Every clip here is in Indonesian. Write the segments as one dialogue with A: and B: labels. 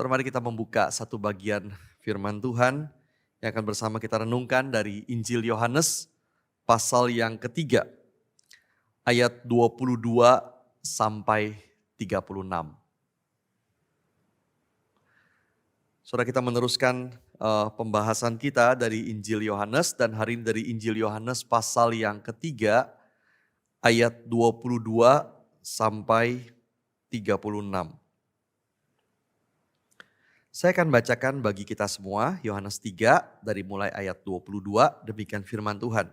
A: Saudara, mari kita membuka satu bagian firman Tuhan yang akan bersama kita renungkan dari Injil Yohanes pasal yang ketiga, ayat 22 sampai 36. Saudara, kita meneruskan pembahasan kita dari Injil Yohanes, dan hari ini dari Injil Yohanes pasal yang ketiga, ayat 22 sampai 36. Saya akan bacakan bagi kita semua Yohanes 3 dari mulai ayat 22, demikian firman Tuhan.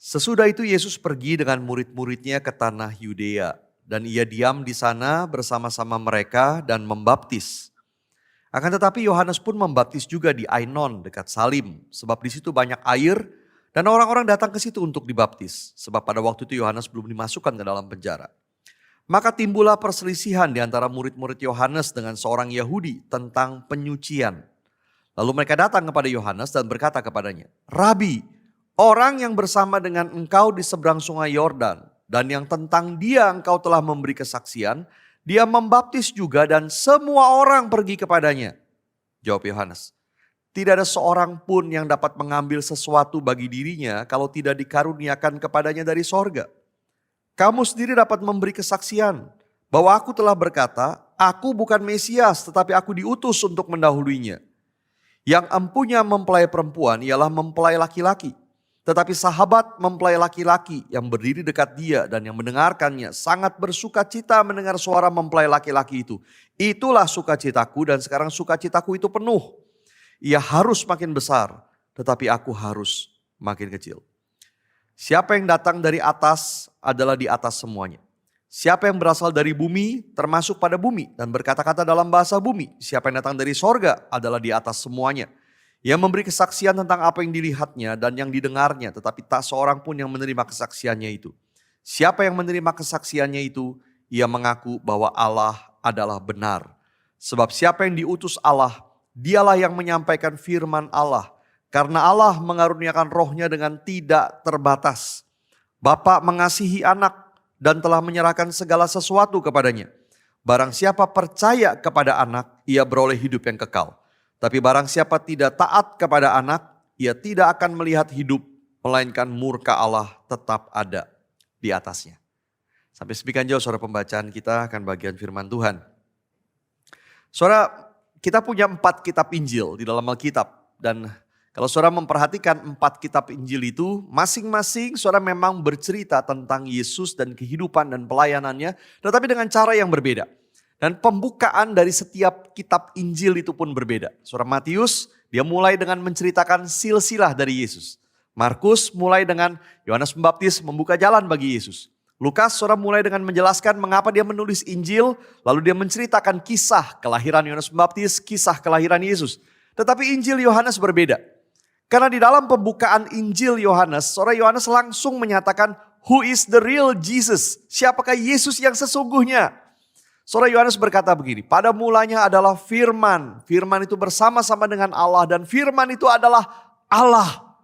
A: Sesudah itu Yesus pergi dengan murid-muridnya ke tanah Yudea, dan ia diam di sana bersama-sama mereka dan membaptis. Akan tetapi Yohanes pun membaptis juga di Ainon dekat Salim, sebab di situ banyak air dan orang-orang datang ke situ untuk dibaptis, sebab pada waktu itu Yohanes belum dimasukkan ke dalam penjara. Maka timbullah perselisihan di antara murid-murid Yohanes dengan seorang Yahudi tentang penyucian. Lalu mereka datang kepada Yohanes dan berkata kepadanya, "Rabi, orang yang bersama dengan engkau di seberang sungai Yordan dan yang tentang dia engkau telah memberi kesaksian, dia membaptis juga dan semua orang pergi kepadanya." Jawab Yohanes, "Tidak ada seorang pun yang dapat mengambil sesuatu bagi dirinya kalau tidak dikaruniakan kepadanya dari sorga. Kamu sendiri dapat memberi kesaksian bahwa aku telah berkata, aku bukan Mesias tetapi aku diutus untuk mendahuluinya. Yang empunya mempelai perempuan ialah mempelai laki-laki. Tetapi sahabat mempelai laki-laki yang berdiri dekat dia dan yang mendengarkannya sangat bersuka cita mendengar suara mempelai laki-laki itu. Itulah sukacitaku dan sekarang sukacitaku itu penuh. Ia harus makin besar tetapi aku harus makin kecil. Siapa yang datang dari atas adalah di atas semuanya. Siapa yang berasal dari bumi termasuk pada bumi dan berkata-kata dalam bahasa bumi. Siapa yang datang dari sorga adalah di atas semuanya. Ia memberi kesaksian tentang apa yang dilihatnya dan yang didengarnya, tetapi tak seorang pun yang menerima kesaksiannya itu. Siapa yang menerima kesaksiannya itu, ia mengaku bahwa Allah adalah benar. Sebab siapa yang diutus Allah, dialah yang menyampaikan firman Allah. Karena Allah mengaruniakan rohnya dengan tidak terbatas. Bapa mengasihi anak dan telah menyerahkan segala sesuatu kepadanya. Barang siapa percaya kepada anak, ia beroleh hidup yang kekal. Tapi barang siapa tidak taat kepada anak, ia tidak akan melihat hidup, melainkan murka Allah tetap ada di atasnya. Sampai sekian jauh saudara pembacaan kita akan bagian firman Tuhan. Saudara, kita punya 4 kitab Injil di dalam Alkitab. Dan kalau saudara memperhatikan 4 kitab Injil itu, masing-masing saudara memang bercerita tentang Yesus dan kehidupan dan pelayanannya, tetapi dengan cara yang berbeda. Dan pembukaan dari setiap kitab Injil itu pun berbeda. Saudara, Matius, dia mulai dengan menceritakan silsilah dari Yesus. Markus mulai dengan Yohanes Pembaptis membuka jalan bagi Yesus. Lukas, saudara, mulai dengan menjelaskan mengapa dia menulis Injil, lalu dia menceritakan kisah kelahiran Yohanes Pembaptis, kisah kelahiran Yesus. Tetapi Injil Yohanes berbeda. Karena di dalam pembukaan Injil Yohanes, saudara, Yohanes langsung menyatakan, who is the real Jesus? Siapakah Yesus yang sesungguhnya? Saudara, Yohanes berkata begini, pada mulanya adalah firman. Firman itu bersama-sama dengan Allah dan firman itu adalah Allah.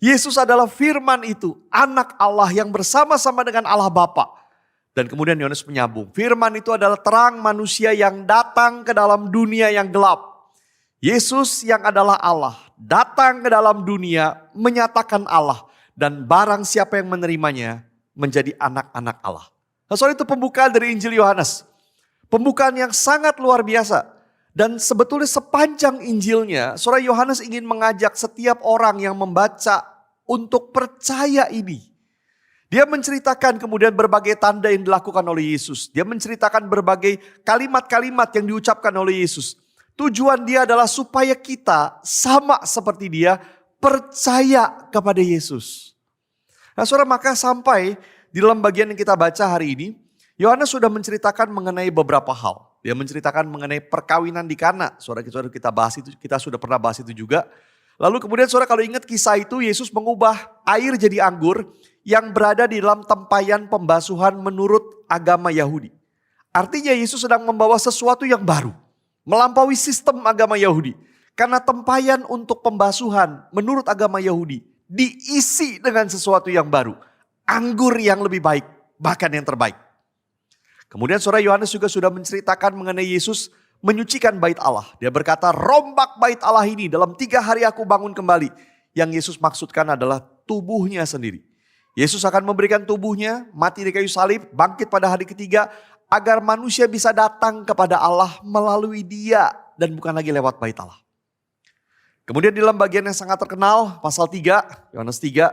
A: Yesus adalah firman itu, anak Allah yang bersama-sama dengan Allah Bapa. Dan kemudian Yohanes menyambung, firman itu adalah terang manusia yang datang ke dalam dunia yang gelap. Yesus yang adalah Allah datang ke dalam dunia menyatakan Allah. Dan barang siapa yang menerimanya menjadi anak-anak Allah. Nah, soal itu pembukaan dari Injil Yohanes. Pembukaan yang sangat luar biasa. Dan sebetulnya sepanjang Injilnya, saudara, Yohanes ingin mengajak setiap orang yang membaca untuk percaya ini. Dia menceritakan kemudian berbagai tanda yang dilakukan oleh Yesus. Dia menceritakan berbagai kalimat-kalimat yang diucapkan oleh Yesus. Tujuan dia adalah supaya kita sama seperti dia percaya kepada Yesus. Nah saudara, maka sampai di dalam bagian yang kita baca hari ini, Yohanes sudah menceritakan mengenai beberapa hal. Dia menceritakan mengenai perkawinan di Kana. Saudara, kita bahas itu, kita sudah pernah bahas itu juga. Lalu kemudian saudara, kalau ingat kisah itu, Yesus mengubah air jadi anggur yang berada di dalam tempayan pembasuhan menurut agama Yahudi. Artinya Yesus sedang membawa sesuatu yang baru, melampaui sistem agama Yahudi. Karena tempayan untuk pembasuhan menurut agama Yahudi diisi dengan sesuatu yang baru. Anggur yang lebih baik, bahkan yang terbaik. Kemudian saudara, Yohanes juga sudah menceritakan mengenai Yesus menyucikan bait Allah. Dia berkata, rombak bait Allah ini, dalam 3 hari aku bangun kembali. Yang Yesus maksudkan adalah tubuhnya sendiri. Yesus akan memberikan tubuhnya, mati di kayu salib, bangkit pada hari ketiga, agar manusia bisa datang kepada Allah melalui dia, dan bukan lagi lewat bait Allah. Kemudian di dalam bagian yang sangat terkenal, pasal 3, Yohanes 3,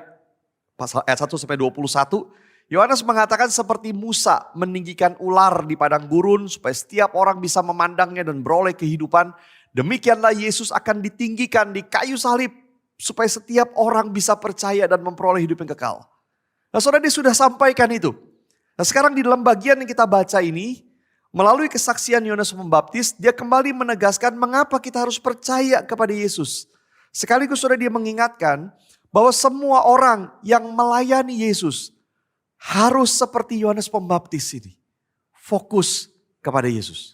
A: pasal ayat 1 sampai 21, Yohanes mengatakan seperti Musa meninggikan ular di padang gurun supaya setiap orang bisa memandangnya dan beroleh kehidupan. Demikianlah Yesus akan ditinggikan di kayu salib supaya setiap orang bisa percaya dan memperoleh hidup yang kekal. Nah, saudara, dia sudah sampaikan itu. Nah, sekarang di dalam bagian yang kita baca ini, melalui kesaksian Yohanes Pembaptis, dia kembali menegaskan mengapa kita harus percaya kepada Yesus. Sekaligus saudara, dia mengingatkan bahwa semua orang yang melayani Yesus harus seperti Yohanes Pembaptis ini. Fokus kepada Yesus.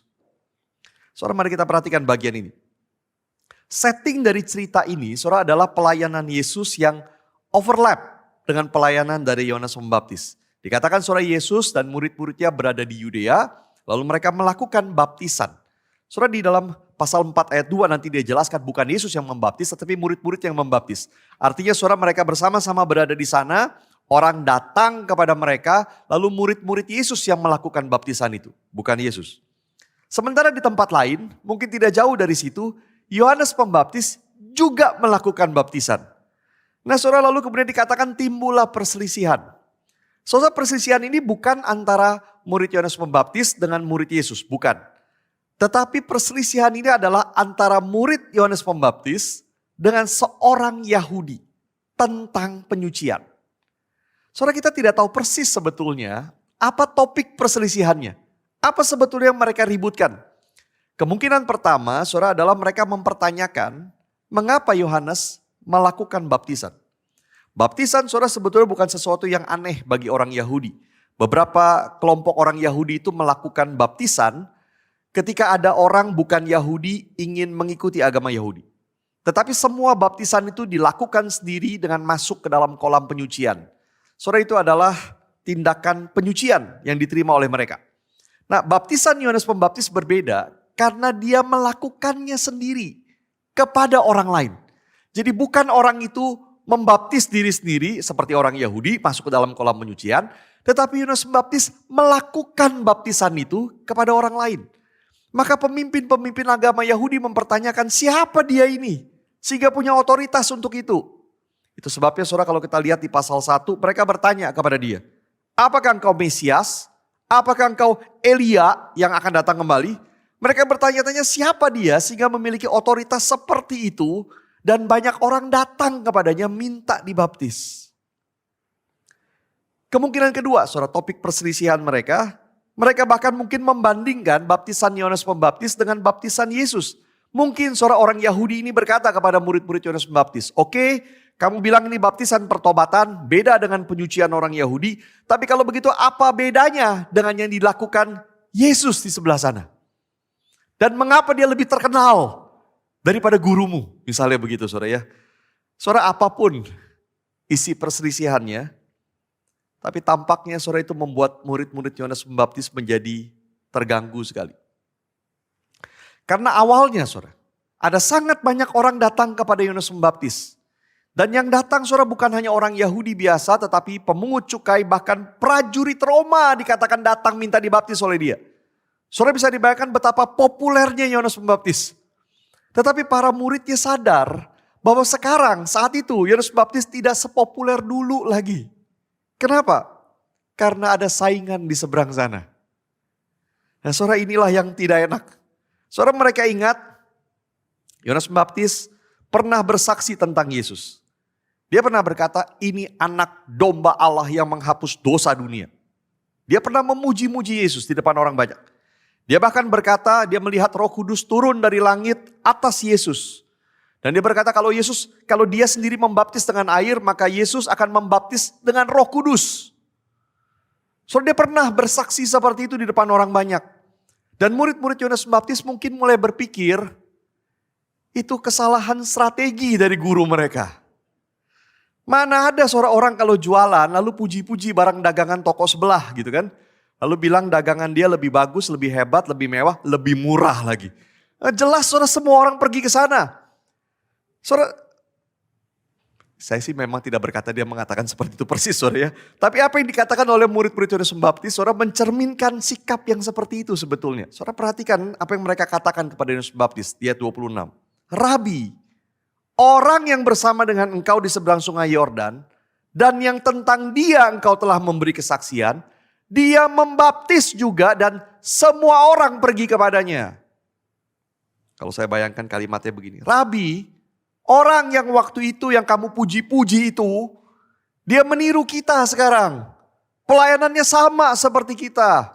A: Saudara, mari kita perhatikan bagian ini. Setting dari cerita ini, saudara, adalah pelayanan Yesus yang overlap dengan pelayanan dari Yohanes Pembaptis. Dikatakan saudara, Yesus dan murid-muridnya berada di Yudea, lalu mereka melakukan baptisan. Saudara, di dalam pasal 4 ayat 2 nanti dia jelaskan bukan Yesus yang membaptis, tetapi murid-murid yang membaptis. Artinya saudara, mereka bersama-sama berada di sana, orang datang kepada mereka, lalu murid-murid Yesus yang melakukan baptisan itu, bukan Yesus. Sementara di tempat lain, mungkin tidak jauh dari situ, Yohanes Pembaptis juga melakukan baptisan. Nah saudara, lalu kemudian dikatakan timbullah perselisihan. Saudara, perselisihan ini bukan antara murid Yohanes Pembaptis dengan murid Yesus, bukan. Tetapi perselisihan ini adalah antara murid Yohanes Pembaptis dengan seorang Yahudi tentang penyucian. Saudara, kita tidak tahu persis sebetulnya apa topik perselisihannya. Apa sebetulnya yang mereka ributkan. Kemungkinan pertama, saudara, adalah mereka mempertanyakan mengapa Yohanes melakukan baptisan. Baptisan, saudara, sebetulnya bukan sesuatu yang aneh bagi orang Yahudi. Beberapa kelompok orang Yahudi itu melakukan baptisan ketika ada orang bukan Yahudi ingin mengikuti agama Yahudi. Tetapi semua baptisan itu dilakukan sendiri dengan masuk ke dalam kolam penyucian. Saudara, itu adalah tindakan penyucian yang diterima oleh mereka. Nah, baptisan Yohanes Pembaptis berbeda karena dia melakukannya sendiri kepada orang lain. Jadi bukan orang itu membaptis diri sendiri seperti orang Yahudi masuk ke dalam kolam penyucian. Tetapi Yohanes Pembaptis melakukan baptisan itu kepada orang lain. Maka pemimpin-pemimpin agama Yahudi mempertanyakan siapa dia ini. Sehingga punya otoritas untuk itu. Itu sebabnya saudara, kalau kita lihat di pasal 1 mereka bertanya kepada dia. Apakah engkau Mesias? Apakah engkau Elia yang akan datang kembali? Mereka bertanya-tanya siapa dia sehingga memiliki otoritas seperti itu. Dan banyak orang datang kepadanya minta dibaptis. Kemungkinan kedua, saudara, topik perselisihan mereka. Mereka bahkan mungkin membandingkan baptisan Yohanes Pembaptis dengan baptisan Yesus. Mungkin saudara, orang Yahudi ini berkata kepada murid-murid Yohanes Pembaptis. Oke, kamu bilang ini baptisan pertobatan, beda dengan penyucian orang Yahudi. Tapi kalau begitu apa bedanya dengan yang dilakukan Yesus di sebelah sana? Dan mengapa dia lebih terkenal daripada gurumu, misalnya begitu saudara ya. Saudara, apapun isi perselisihannya, tapi tampaknya saudara itu membuat murid-murid Yohanes Pembaptis menjadi terganggu sekali. Karena awalnya saudara, ada sangat banyak orang datang kepada Yohanes Pembaptis. Dan yang datang saudara bukan hanya orang Yahudi biasa, tetapi pemungut cukai, bahkan prajurit Roma dikatakan datang minta dibaptis oleh dia. Saudara bisa dibayangkan betapa populernya Yohanes Pembaptis. Tetapi para muridnya sadar bahwa sekarang saat itu Yohanes Pembaptis tidak sepopuler dulu lagi. Kenapa? Karena ada saingan di seberang sana. Nah saudara, inilah yang tidak enak. Saudara, mereka ingat Yohanes Pembaptis pernah bersaksi tentang Yesus. Dia pernah berkata ini anak domba Allah yang menghapus dosa dunia. Dia pernah memuji-muji Yesus di depan orang banyak. Dia bahkan berkata dia melihat Roh Kudus turun dari langit atas Yesus. Dan dia berkata kalau dia sendiri membaptis dengan air, maka Yesus akan membaptis dengan Roh Kudus. So dia pernah bersaksi seperti itu di depan orang banyak. Dan murid-murid Yohanes Pembaptis mungkin mulai berpikir itu kesalahan strategi dari guru mereka. Mana ada seorang orang kalau jualan lalu puji-puji barang dagangan toko sebelah gitu kan. Lalu bilang dagangan dia lebih bagus, lebih hebat, lebih mewah, lebih murah lagi. Jelas saudara semua orang pergi ke sana. Saudara, saya sih memang tidak berkata dia mengatakan seperti itu persis saudara ya. Tapi apa yang dikatakan oleh murid-murid Yohanes Pembaptis, saudara mencerminkan sikap yang seperti itu sebetulnya. Saudara perhatikan apa yang mereka katakan kepada Yohanes Pembaptis di ayat 26. Rabi, orang yang bersama dengan engkau di seberang sungai Yordan, dan yang tentang dia engkau telah memberi kesaksian, dia membaptis juga dan semua orang pergi kepadanya. Kalau saya bayangkan kalimatnya begini, Rabi, orang yang waktu itu yang kamu puji-puji itu, dia meniru kita sekarang. Pelayanannya sama seperti kita.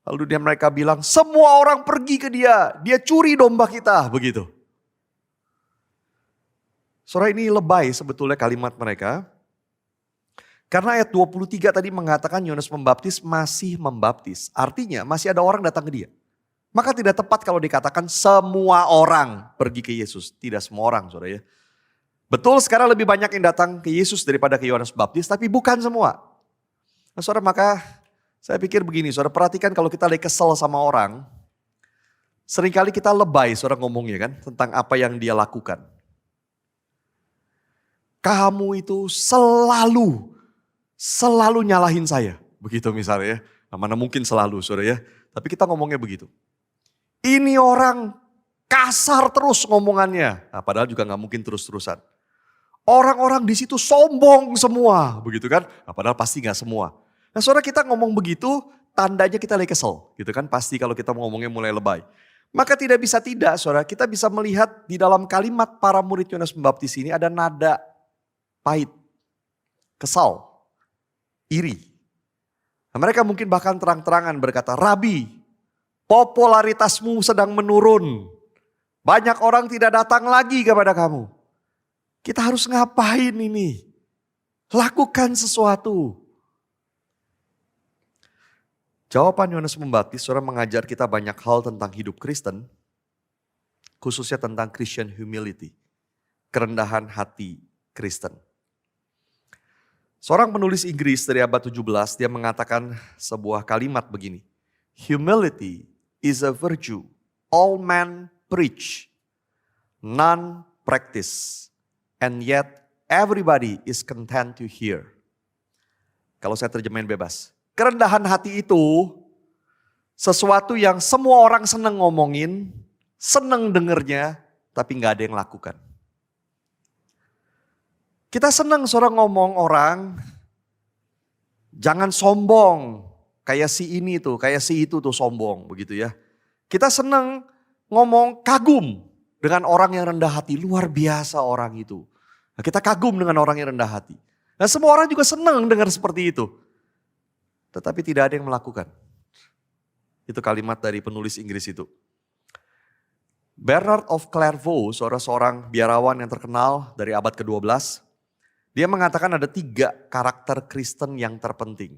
A: Lalu mereka bilang, semua orang pergi ke dia, dia curi domba kita, begitu. Saudara, ini lebay sebetulnya kalimat mereka. Karena ayat 23 tadi mengatakan Yohanes Pembaptis masih membaptis. Artinya masih ada orang datang ke dia. Maka tidak tepat kalau dikatakan semua orang pergi ke Yesus. Tidak semua orang saudara ya. Betul sekarang lebih banyak yang datang ke Yesus daripada ke Yohanes Pembaptis. Tapi bukan semua. Nah saudara, maka saya pikir begini. Saudara perhatikan kalau kita lagi kesel sama orang. Seringkali kita lebay saudara ngomongnya kan. Tentang apa yang dia lakukan. Kamu itu selalu nyalahin saya. Begitu misalnya ya. Nah, mana mungkin selalu saudara ya. Tapi kita ngomongnya begitu. Ini orang kasar terus ngomongannya. Nah, padahal juga gak mungkin terus-terusan. Orang-orang di situ sombong semua. Begitu kan. Nah, padahal pasti gak semua. Nah saudara, kita ngomong begitu tandanya kita lagi kesel. Gitu kan. Pasti kalau kita ngomongnya mulai lebay. Maka tidak bisa tidak saudara. Kita bisa melihat di dalam kalimat para murid Yohanes Pembaptis ini ada nada pahit. Kesal. Iri. Nah, mereka mungkin bahkan terang-terangan berkata, Rabi, popularitasmu sedang menurun. Banyak orang tidak datang lagi kepada kamu. Kita harus ngapain ini? Lakukan sesuatu. Jawaban Yohanes Pembaptis, saudara, mengajar kita banyak hal tentang hidup Kristen. Khususnya tentang Christian humility. Kerendahan hati Kristen. Seorang penulis Inggris dari abad 17, dia mengatakan sebuah kalimat begini. Humility is a virtue all men preach, none practice, and yet everybody is content to hear. Kalau saya terjemahin bebas. Kerendahan hati itu sesuatu yang semua orang senang ngomongin, senang dengernya, tapi gak ada yang lakukan. Kita senang seorang ngomong orang, jangan sombong. Kayak si ini tuh, kayak si itu tuh sombong begitu ya. Kita senang ngomong kagum dengan orang yang rendah hati. Luar biasa orang itu. Nah, kita kagum dengan orang yang rendah hati. Nah semua orang juga senang dengar seperti itu. Tetapi tidak ada yang melakukan. Itu kalimat dari penulis Inggris itu. Bernard of Clairvaux, seorang biarawan yang terkenal dari abad ke-12. Dia mengatakan ada 3 karakter Kristen yang terpenting.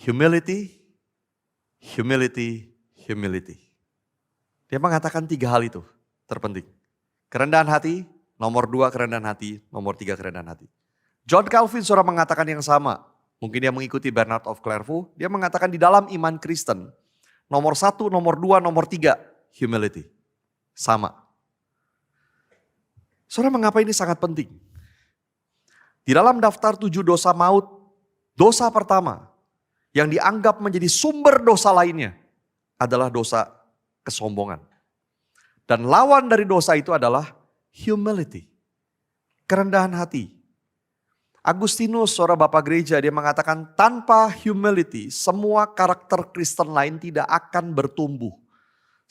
A: Humility, humility, humility. Dia mengatakan 3 hal itu terpenting. Kerendahan hati, nomor 2 kerendahan hati, nomor 3 kerendahan hati. John Calvin saudara mengatakan yang sama. Mungkin dia mengikuti Bernard of Clairvaux. Dia mengatakan di dalam iman Kristen, nomor 1, nomor 2, nomor 3, humility. Sama. Saudara, mengapa ini sangat penting? Di dalam daftar 7 dosa maut, dosa pertama yang dianggap menjadi sumber dosa lainnya adalah dosa kesombongan. Dan lawan dari dosa itu adalah humility, kerendahan hati. Agustinus, seorang bapak gereja, dia mengatakan tanpa humility semua karakter Kristen lain tidak akan bertumbuh.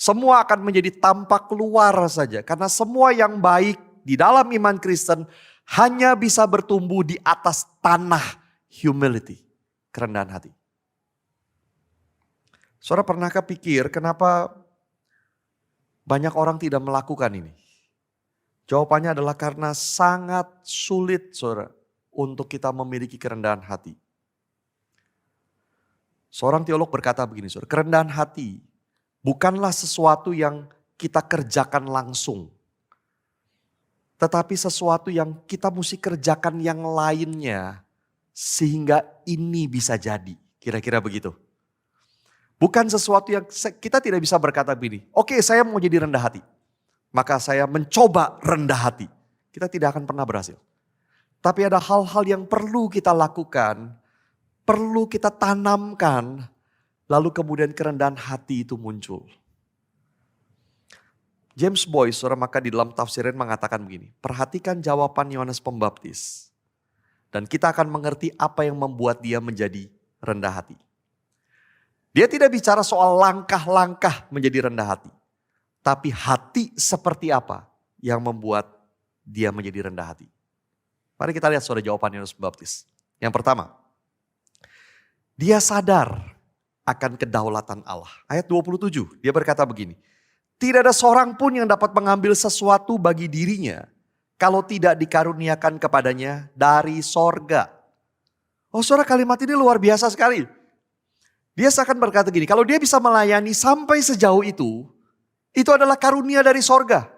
A: Semua akan menjadi tampak luar saja. Karena semua yang baik di dalam iman Kristen hanya bisa bertumbuh di atas tanah humility, kerendahan hati. Saudara pernahkah pikir kenapa banyak orang tidak melakukan ini? Jawabannya adalah karena sangat sulit saudara untuk kita memiliki kerendahan hati. Seorang teolog berkata begini saudara, kerendahan hati bukanlah sesuatu yang kita kerjakan langsung. Tetapi sesuatu yang kita mesti kerjakan yang lainnya sehingga ini bisa jadi Kira-kira begitu. Bukan sesuatu yang kita tidak bisa berkata begini, oke saya mau jadi rendah hati. Maka saya mencoba rendah hati. Kita tidak akan pernah berhasil. Tapi ada hal-hal yang perlu kita lakukan, perlu kita tanamkan, lalu kemudian kerendahan hati itu muncul. James Boyce, saudara, maka di dalam tafsirnya mengatakan begini, perhatikan jawaban Yohanes Pembaptis. Dan kita akan mengerti apa yang membuat dia menjadi rendah hati. Dia tidak bicara soal langkah-langkah menjadi rendah hati. Tapi hati seperti apa yang membuat dia menjadi rendah hati. Mari kita lihat saudara jawaban Yohanes Pembaptis. Yang pertama, dia sadar akan kedaulatan Allah. Ayat 27, dia berkata begini. Tidak ada seorang pun yang dapat mengambil sesuatu bagi dirinya kalau tidak dikaruniakan kepadanya dari sorga. Oh saudara, kalimat ini luar biasa sekali. Dia seakan berkata gini, kalau dia bisa melayani sampai sejauh itu adalah karunia dari sorga.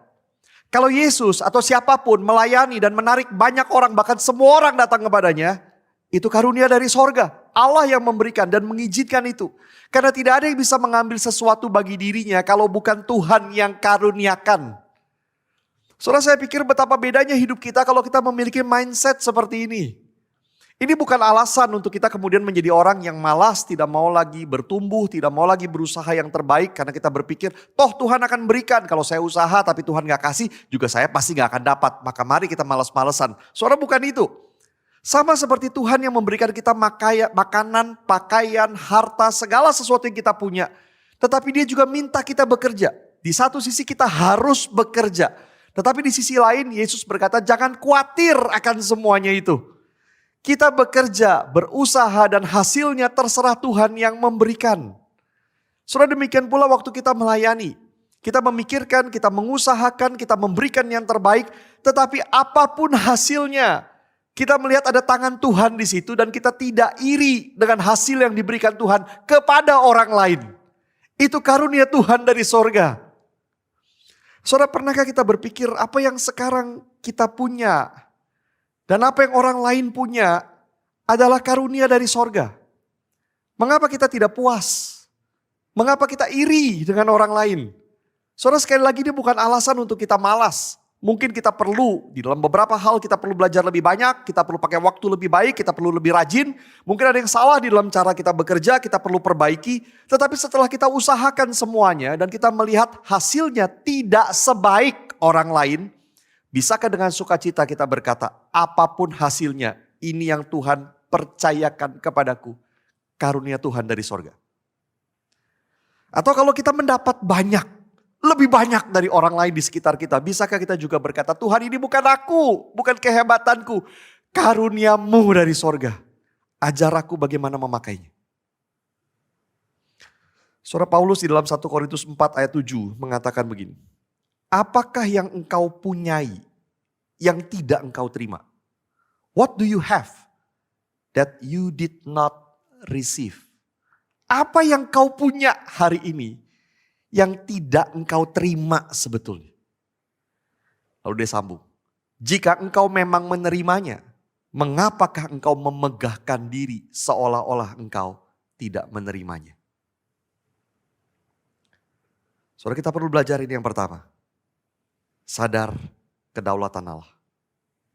A: Kalau Yesus atau siapapun melayani dan menarik banyak orang, bahkan semua orang datang kepadanya, itu karunia dari sorga. Allah yang memberikan dan mengizinkan itu. Karena tidak ada yang bisa mengambil sesuatu bagi dirinya kalau bukan Tuhan yang karuniakan. Saudara, saya pikir betapa bedanya hidup kita kalau kita memiliki mindset seperti ini. Ini bukan alasan untuk kita kemudian menjadi orang yang malas, tidak mau lagi bertumbuh, tidak mau lagi berusaha yang terbaik. Karena kita berpikir, toh Tuhan akan berikan. Kalau saya usaha tapi Tuhan gak kasih, juga saya pasti gak akan dapat. Maka mari kita malas-malesan. Saudara, bukan itu. Sama seperti Tuhan yang memberikan kita makanan, pakaian, harta, segala sesuatu yang kita punya. Tetapi dia juga minta kita bekerja. Di satu sisi kita harus bekerja. Tetapi di sisi lain Yesus berkata, jangan khawatir akan semuanya itu. Kita bekerja, berusaha dan hasilnya terserah Tuhan yang memberikan. Saudara, demikian pula waktu kita melayani. Kita memikirkan, kita mengusahakan, kita memberikan yang terbaik. Tetapi apapun hasilnya, kita melihat ada tangan Tuhan di situ dan kita tidak iri dengan hasil yang diberikan Tuhan kepada orang lain. Itu karunia Tuhan dari sorga. Saudara, pernahkah kita berpikir apa yang sekarang kita punya dan apa yang orang lain punya adalah karunia dari sorga? Mengapa kita tidak puas? Mengapa kita iri dengan orang lain? Saudara, sekali lagi ini bukan alasan untuk kita malas. Mungkin kita perlu, di dalam beberapa hal kita perlu belajar lebih banyak, kita perlu pakai waktu lebih baik, kita perlu lebih rajin. Mungkin ada yang salah di dalam cara kita bekerja, kita perlu perbaiki. Tetapi setelah kita usahakan semuanya dan kita melihat hasilnya tidak sebaik orang lain, bisakah dengan sukacita kita berkata, apapun hasilnya, ini yang Tuhan percayakan kepadaku, karunia Tuhan dari sorga. Atau kalau kita mendapat banyak, lebih banyak dari orang lain di sekitar kita. Bisakah kita juga berkata, Tuhan ini bukan aku, bukan kehebatanku. Karuniamu dari sorga. Ajar aku bagaimana memakainya. Saudara, Paulus di dalam 1 Korintus 4 ayat 7 mengatakan begini. Apakah yang engkau punyai yang tidak engkau terima? What do you have that you did not receive? Apa yang kau punya hari ini yang tidak engkau terima sebetulnya? Lalu dia sambung. Jika engkau memang menerimanya, mengapakah engkau memegahkan diri seolah-olah engkau tidak menerimanya? Saudara, kita perlu belajar ini yang pertama. Sadar kedaulatan Allah.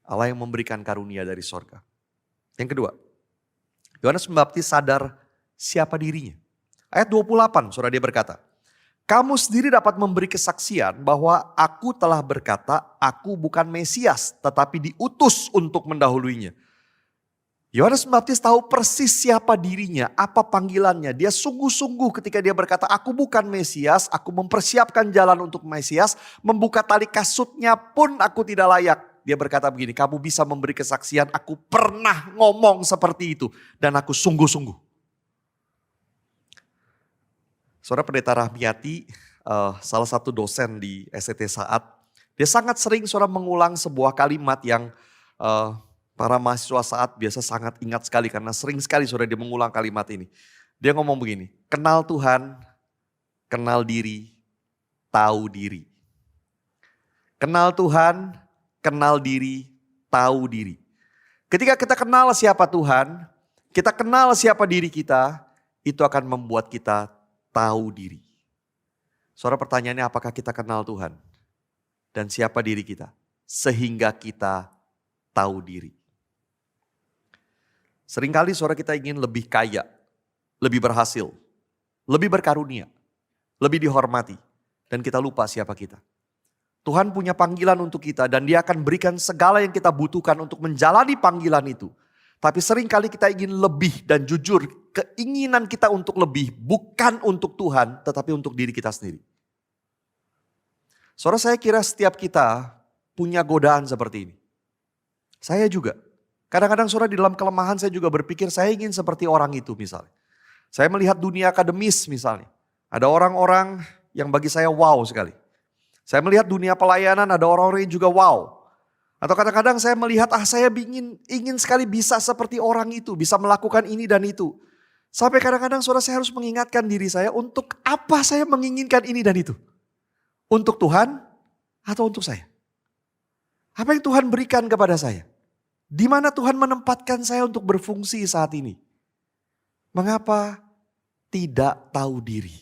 A: Allah yang memberikan karunia dari sorga. Yang kedua, Yohanes Pembaptis sadar siapa dirinya. Ayat 28, saudara, dia berkata, kamu sendiri dapat memberi kesaksian bahwa aku telah berkata, aku bukan Mesias, tetapi diutus untuk mendahuluinya. Yohanes Pembaptis tahu persis siapa dirinya, apa panggilannya. Dia sungguh-sungguh ketika dia berkata, aku bukan Mesias, aku mempersiapkan jalan untuk Mesias, membuka tali kasutnya pun aku tidak layak. Dia berkata begini, kamu bisa memberi kesaksian, aku pernah ngomong seperti itu dan aku sungguh-sungguh. Saudara, Pendeta Rahmiati, salah satu dosen di STT Saat, dia sangat sering saudara mengulang sebuah kalimat yang para mahasiswa Saat biasa sangat ingat sekali karena sering sekali saudara dia mengulang kalimat ini. Dia ngomong begini, kenal Tuhan, kenal diri, tahu diri. Kenal Tuhan, kenal diri, tahu diri. Ketika kita kenal siapa Tuhan, kita kenal siapa diri kita, itu akan membuat kita tahu diri. Saudara, pertanyaannya apakah kita kenal Tuhan? Dan siapa diri kita? Sehingga kita tahu diri. Seringkali saudara kita ingin lebih kaya, lebih berhasil, lebih berkarunia, lebih dihormati. Dan kita lupa siapa kita. Tuhan punya panggilan untuk kita dan Dia akan berikan segala yang kita butuhkan untuk menjalani panggilan itu. Tapi seringkali kita ingin lebih dan jujur keinginan kita untuk lebih bukan untuk Tuhan tetapi untuk diri kita sendiri. Saudara, saya kira setiap kita punya godaan seperti ini. Saya juga. Kadang-kadang saudara di dalam kelemahan saya juga berpikir saya ingin seperti orang itu misalnya. Saya melihat dunia akademis misalnya. Ada orang-orang yang bagi saya wow sekali. Saya melihat dunia pelayanan ada orang-orang yang juga wow. Atau kadang-kadang saya melihat saya ingin sekali bisa seperti orang itu. Bisa melakukan ini dan itu. Sampai kadang-kadang saudara saya harus mengingatkan diri saya untuk apa saya menginginkan ini dan itu. Untuk Tuhan atau untuk saya? Apa yang Tuhan berikan kepada saya? Di mana Tuhan menempatkan saya untuk berfungsi saat ini? Mengapa tidak tahu diri?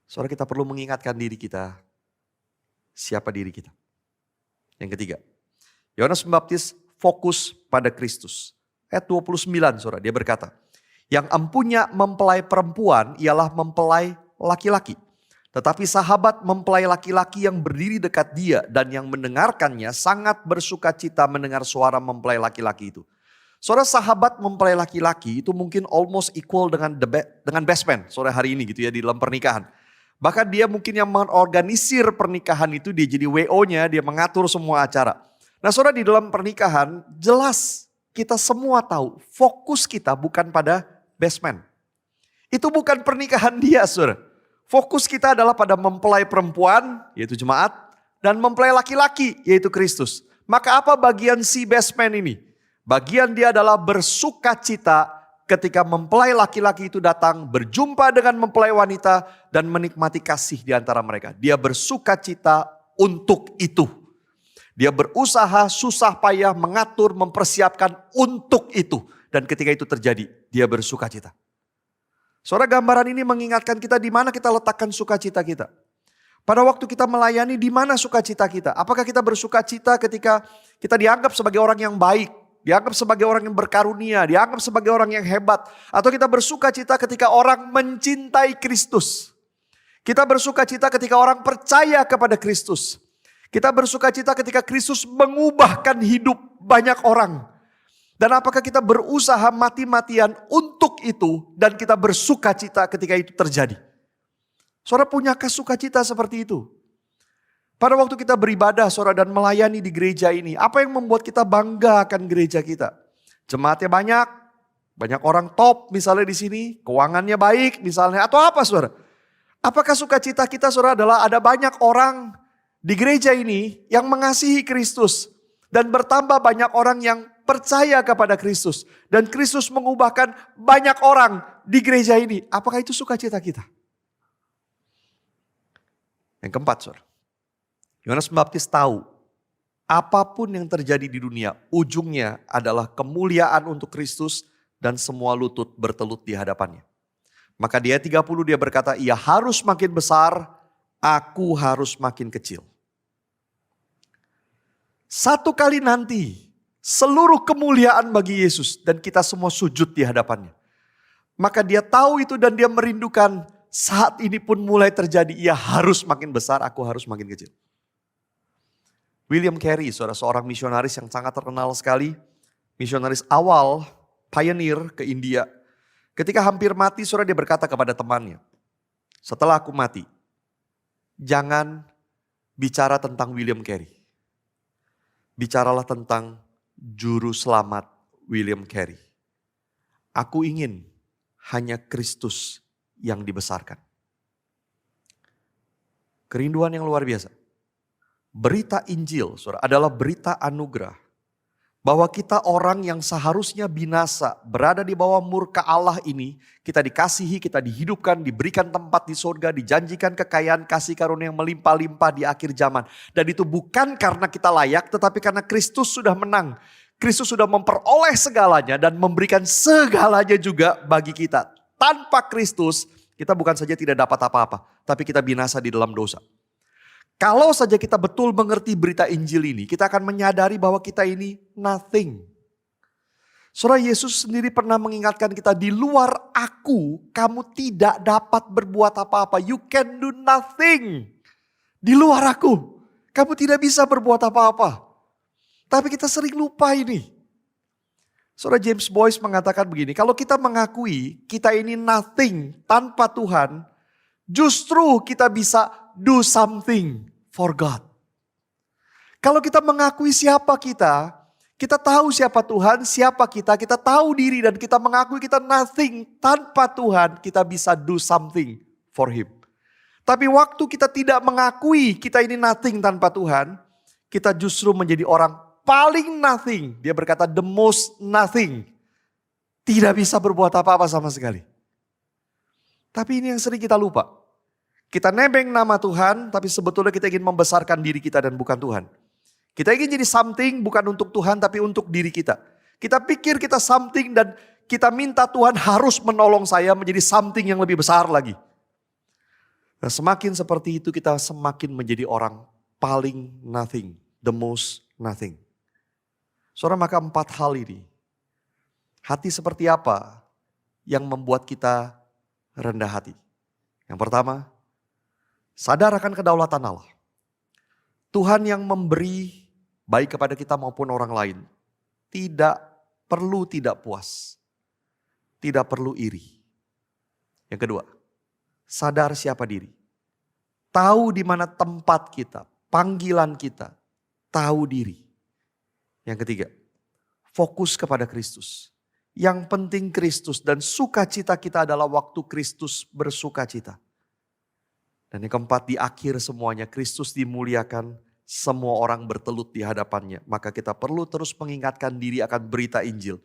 A: Saudara, kita perlu mengingatkan diri kita. Siapa diri kita? Yang ketiga, Yohanes Pembaptis fokus pada Kristus. Ayat 29 saudara, dia berkata, yang empunya mempelai perempuan ialah mempelai laki-laki. Tetapi sahabat mempelai laki-laki yang berdiri dekat dia dan yang mendengarkannya sangat bersuka cita mendengar suara mempelai laki-laki itu. Saudara, sahabat mempelai laki-laki itu mungkin almost equal dengan best man saudara hari ini gitu ya di dalam pernikahan. Bahkan dia mungkin yang mengorganisir pernikahan itu, dia jadi WO-nya, dia mengatur semua acara. Nah saudara, di dalam pernikahan jelas kita semua tahu fokus kita bukan pada best man. Itu bukan pernikahan dia saudara. Fokus kita adalah pada mempelai perempuan, yaitu jemaat, dan mempelai laki-laki, yaitu Kristus. Maka apa bagian si best man ini? Bagian dia adalah bersuka cita ketika mempelai laki-laki itu datang, berjumpa dengan mempelai wanita, dan menikmati kasih di antara mereka. Dia bersuka cita untuk itu. Dia berusaha susah payah mengatur, mempersiapkan untuk itu. Dan ketika itu terjadi, dia bersuka cita. Saudara, gambaran ini mengingatkan kita di mana kita letakkan sukacita kita. Pada waktu kita melayani, di mana sukacita kita? Apakah kita bersuka cita ketika kita dianggap sebagai orang yang baik, dianggap sebagai orang yang berkarunia, dianggap sebagai orang yang hebat, atau kita bersuka cita ketika orang mencintai Kristus? Kita bersuka cita ketika orang percaya kepada Kristus. Kita bersuka cita ketika Kristus mengubahkan hidup banyak orang. Dan apakah kita berusaha mati-matian untuk itu dan kita bersuka cita ketika itu terjadi? Saudara, punyakah sukacita seperti itu? Pada waktu kita beribadah saudara dan melayani di gereja ini, apa yang membuat kita bangga akan gereja kita? Jemaatnya banyak orang top misalnya di sini, keuangannya baik misalnya, atau apa saudara? Apakah sukacita kita saudara adalah ada banyak orang di gereja ini yang mengasihi Kristus dan bertambah banyak orang yang percaya kepada Kristus. Dan Kristus mengubahkan banyak orang di gereja ini. Apakah itu sukacita kita? Yang keempat, saudara. Yohanes Pembaptis tahu apapun yang terjadi di dunia, ujungnya adalah kemuliaan untuk Kristus dan semua lutut bertelut di hadapannya. Maka di ayat 30 dia berkata, ia harus makin besar, aku harus makin kecil. Satu kali nanti, seluruh kemuliaan bagi Yesus dan kita semua sujud di hadapannya. Maka dia tahu itu dan dia merindukan saat ini pun mulai terjadi. Ia harus makin besar, aku harus makin kecil. William Carey, seorang misionaris yang sangat terkenal sekali. Misionaris awal, pioneer ke India. Ketika hampir mati, dia berkata kepada temannya, setelah aku mati, jangan bicara tentang William Carey. Bicaralah tentang Juru Selamat William Carey. Aku ingin hanya Kristus yang dibesarkan. Kerinduan yang luar biasa. Berita Injil, saudara, adalah berita anugerah. Bahwa kita orang yang seharusnya binasa, berada di bawah murka Allah ini, kita dikasihi, kita dihidupkan, diberikan tempat di surga, dijanjikan kekayaan kasih karunia yang melimpah-limpah di akhir zaman. Dan itu bukan karena kita layak, tetapi karena Kristus sudah menang. Kristus sudah memperoleh segalanya dan memberikan segalanya juga bagi kita. Tanpa Kristus, kita bukan saja tidak dapat apa-apa, tapi kita binasa di dalam dosa. Kalau saja kita betul mengerti berita Injil ini, kita akan menyadari bahwa kita ini nothing. Saudara, Yesus sendiri pernah mengingatkan kita, di luar aku, kamu tidak dapat berbuat apa-apa. You can do nothing. Di luar aku, kamu tidak bisa berbuat apa-apa. Tapi kita sering lupa ini. Saudara, James Boyce mengatakan begini, kalau kita mengakui kita ini nothing tanpa Tuhan, justru kita bisa do something for God. Kalau kita mengakui siapa kita tahu siapa Tuhan, siapa kita tahu diri dan kita mengakui kita nothing tanpa Tuhan, kita bisa do something for Him. Tapi waktu kita tidak mengakui kita ini nothing tanpa Tuhan, kita justru menjadi orang paling nothing. Dia berkata the most nothing. Tidak bisa berbuat apa-apa sama sekali. Tapi ini yang sering kita lupa. Kita nebeng nama Tuhan, tapi sebetulnya kita ingin membesarkan diri kita dan bukan Tuhan. Kita ingin jadi something bukan untuk Tuhan tapi untuk diri kita. Kita pikir kita something dan kita minta Tuhan harus menolong saya menjadi something yang lebih besar lagi. Nah, semakin seperti itu kita semakin menjadi orang paling nothing. The most nothing. Saudara, maka 4 hal ini. Hati seperti apa yang membuat kita rendah hati? Yang pertama, sadar akan kedaulatan Allah. Tuhan yang memberi baik kepada kita maupun orang lain. Tidak perlu tidak puas. Tidak perlu iri. Yang kedua, sadar siapa diri. Tahu di mana tempat kita, panggilan kita. Tahu diri. Yang ketiga, fokus kepada Kristus. Yang penting Kristus dan sukacita kita adalah waktu Kristus bersukacita. Dan yang keempat, di akhir semuanya Kristus dimuliakan, semua orang bertelut di hadapannya. Maka kita perlu terus mengingatkan diri akan berita Injil.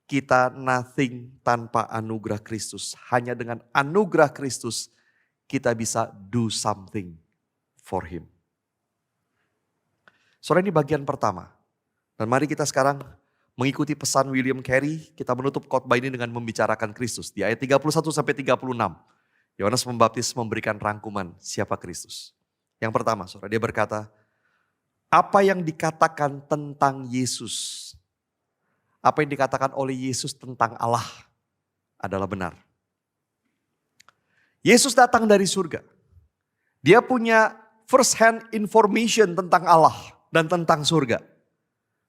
A: Kita nothing tanpa anugerah Kristus. Hanya dengan anugerah Kristus kita bisa do something for Him. Saudara, ini bagian pertama. Dan mari kita sekarang mengikuti pesan William Carey. Kita menutup khotbah ini dengan membicarakan Kristus. Di ayat 31 sampai 36. Yohanes Pembaptis memberikan rangkuman siapa Kristus. Yang pertama, saudara, dia berkata, apa yang dikatakan tentang Yesus, apa yang dikatakan oleh Yesus tentang Allah adalah benar. Yesus datang dari surga. Dia punya first hand information tentang Allah dan tentang surga.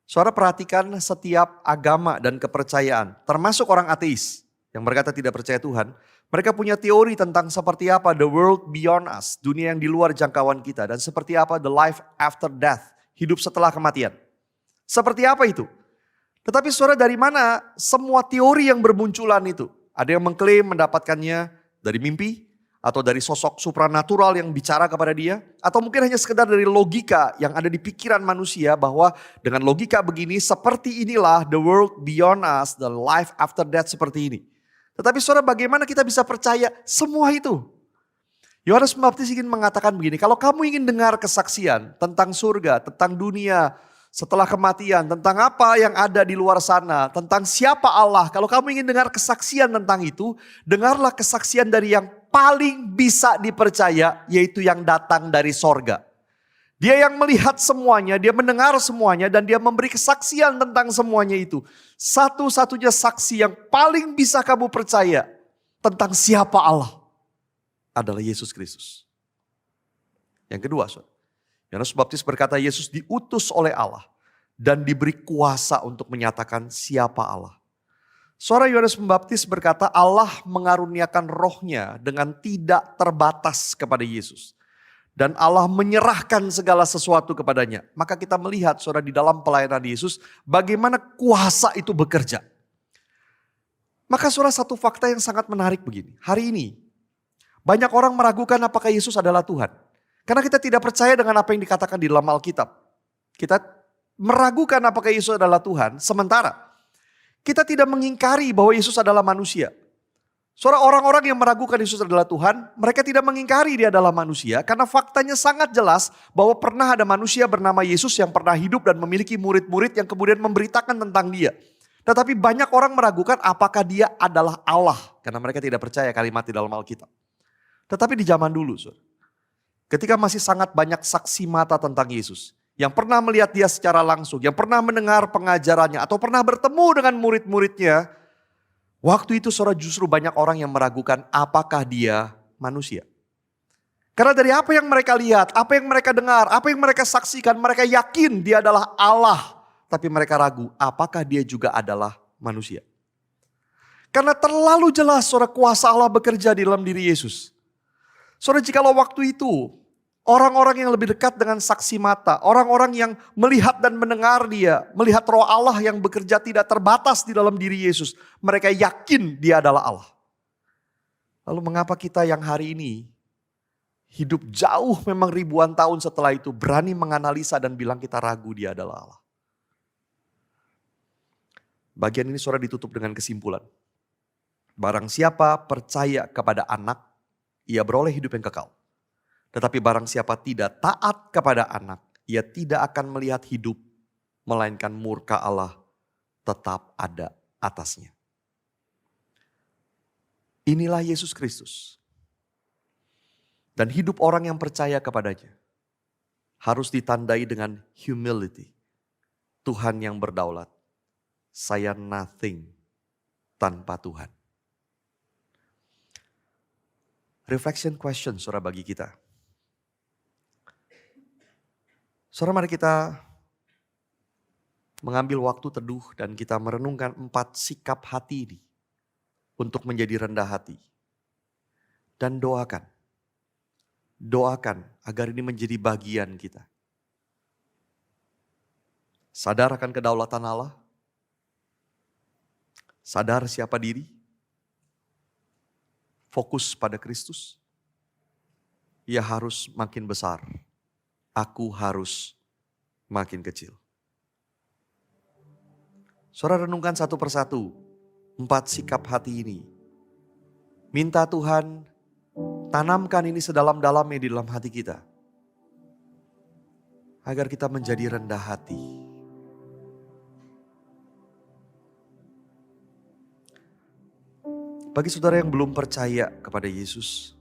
A: Saudara, perhatikan setiap agama dan kepercayaan, termasuk orang ateis yang berkata tidak percaya Tuhan. Mereka punya teori tentang seperti apa the world beyond us, dunia yang di luar jangkauan kita. Dan seperti apa the life after death, hidup setelah kematian. Seperti apa itu? Tetapi saudara, dari mana semua teori yang bermunculan itu? Ada yang mengklaim mendapatkannya dari mimpi, atau dari sosok supranatural yang bicara kepada dia, atau mungkin hanya sekedar dari logika yang ada di pikiran manusia bahwa dengan logika begini seperti inilah the world beyond us, the life after death seperti ini. Tetapi saudara, bagaimana kita bisa percaya semua itu? Yohanes Pembaptis ingin mengatakan begini, kalau kamu ingin dengar kesaksian tentang surga, tentang dunia setelah kematian, tentang apa yang ada di luar sana, tentang siapa Allah, kalau kamu ingin dengar kesaksian tentang itu, dengarlah kesaksian dari yang paling bisa dipercaya, yaitu yang datang dari sorga. Dia yang melihat semuanya, dia mendengar semuanya, dan dia memberi kesaksian tentang semuanya itu. Satu-satunya saksi yang paling bisa kamu percaya tentang siapa Allah adalah Yesus Kristus. Yang kedua, Yohanes Pembaptis berkata Yesus diutus oleh Allah dan diberi kuasa untuk menyatakan siapa Allah. Saudara, Yohanes Pembaptis berkata Allah mengaruniakan rohnya dengan tidak terbatas kepada Yesus. Dan Allah menyerahkan segala sesuatu kepadanya. Maka kita melihat saudara di dalam pelayanan Yesus bagaimana kuasa itu bekerja. Maka saudara, satu fakta yang sangat menarik begini. Hari ini banyak orang meragukan apakah Yesus adalah Tuhan. Karena kita tidak percaya dengan apa yang dikatakan di dalam Alkitab. Kita meragukan apakah Yesus adalah Tuhan. Sementara kita tidak mengingkari bahwa Yesus adalah manusia. Saudara, orang-orang yang meragukan Yesus adalah Tuhan, mereka tidak mengingkari dia adalah manusia. Karena faktanya sangat jelas bahwa pernah ada manusia bernama Yesus yang pernah hidup dan memiliki murid-murid yang kemudian memberitakan tentang dia. Tetapi banyak orang meragukan apakah dia adalah Allah. Karena mereka tidak percaya kalimat di dalam Alkitab. Tetapi di zaman dulu, saudara, ketika masih sangat banyak saksi mata tentang Yesus. Yang pernah melihat dia secara langsung, yang pernah mendengar pengajarannya atau pernah bertemu dengan murid-muridnya. Waktu itu saudara justru banyak orang yang meragukan apakah dia manusia. Karena dari apa yang mereka lihat, apa yang mereka dengar, apa yang mereka saksikan, mereka yakin dia adalah Allah. Tapi mereka ragu apakah dia juga adalah manusia. Karena terlalu jelas saudara kuasa Allah bekerja di dalam diri Yesus. Saudara, jikalau waktu itu orang-orang yang lebih dekat dengan saksi mata, orang-orang yang melihat dan mendengar dia, melihat roh Allah yang bekerja tidak terbatas di dalam diri Yesus. Mereka yakin dia adalah Allah. Lalu mengapa kita yang hari ini hidup jauh memang ribuan tahun setelah itu berani menganalisa dan bilang kita ragu dia adalah Allah? Bagian ini saudara ditutup dengan kesimpulan. Barang siapa percaya kepada anak, ia beroleh hidup yang kekal. Tetapi barang siapa tidak taat kepada anak, ia tidak akan melihat hidup, melainkan murka Allah tetap ada atasnya. Inilah Yesus Kristus. Dan hidup orang yang percaya kepadanya harus ditandai dengan humility. Tuhan yang berdaulat. Saya nothing tanpa Tuhan. Reflection question saudara bagi kita. Saudara, mari kita mengambil waktu teduh dan kita merenungkan 4 sikap hati ini untuk menjadi rendah hati. Dan doakan. Doakan agar ini menjadi bagian kita. Sadar akan kedaulatan Allah. Sadar siapa diri. Fokus pada Kristus. Ia harus makin besar. Aku harus makin kecil. Saudara, renungkan satu persatu 4 sikap hati ini. Minta Tuhan tanamkan ini sedalam-dalamnya di dalam hati kita. Agar kita menjadi rendah hati. Bagi saudara yang belum percaya kepada Yesus,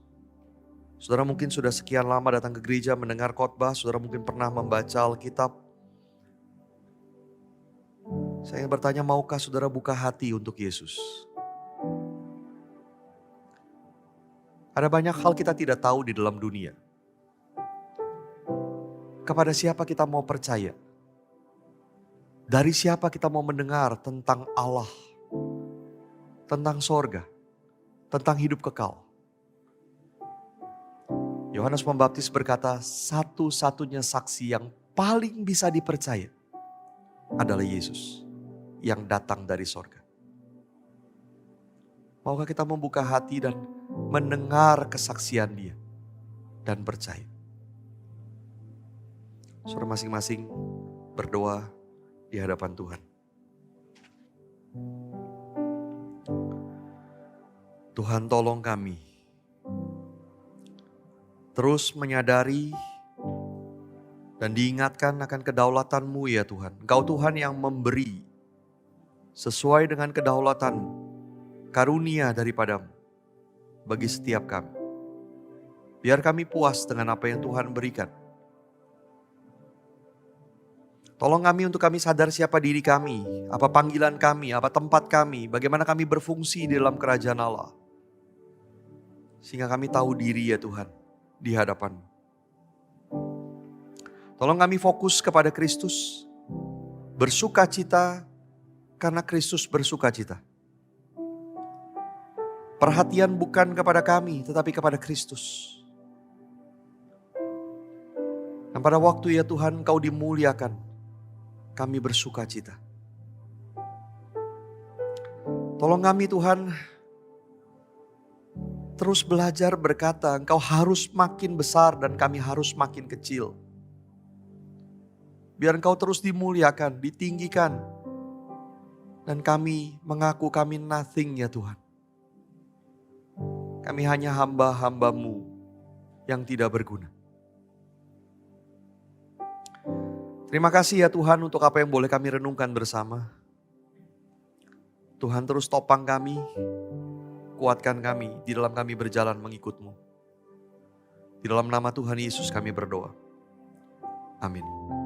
A: saudara mungkin sudah sekian lama datang ke gereja mendengar khotbah, saudara mungkin pernah membaca Alkitab. Saya ingin bertanya, maukah saudara buka hati untuk Yesus? Ada banyak hal kita tidak tahu di dalam dunia. Kepada siapa kita mau percaya? Dari siapa kita mau mendengar tentang Allah? Tentang sorga? Tentang hidup kekal? Yohanes Pembaptis berkata, satu-satunya saksi yang paling bisa dipercaya adalah Yesus yang datang dari sorga. Maukah kita membuka hati dan mendengar kesaksian dia dan percaya? Saudara masing-masing berdoa di hadapan Tuhan. Tuhan, tolong kami terus menyadari dan diingatkan akan kedaulatan-Mu ya Tuhan. Engkau Tuhan yang memberi sesuai dengan kedaulatan-Mu, karunia daripada-Mu bagi setiap kami. Biar kami puas dengan apa yang Tuhan berikan. Tolong kami untuk kami sadar siapa diri kami, apa panggilan kami, apa tempat kami, bagaimana kami berfungsi di dalam kerajaan Allah. Sehingga kami tahu diri ya Tuhan di hadapan-Mu. Tolong kami fokus kepada Kristus, bersuka cita karena Kristus bersuka cita. Perhatian bukan kepada kami tetapi kepada Kristus. Dan pada waktu ya Tuhan Engkau dimuliakan, kami bersuka cita. Tolong kami Tuhan terus belajar berkata, Engkau harus makin besar dan kami harus makin kecil. Biar Engkau terus dimuliakan, ditinggikan. Dan kami mengaku kami nothing ya Tuhan. Kami hanya hamba-hamba-Mu yang tidak berguna. Terima kasih ya Tuhan untuk apa yang boleh kami renungkan bersama. Tuhan terus topang kami, kuatkan kami di dalam kami berjalan mengikut-Mu. Di dalam nama Tuhan Yesus kami berdoa. Amin.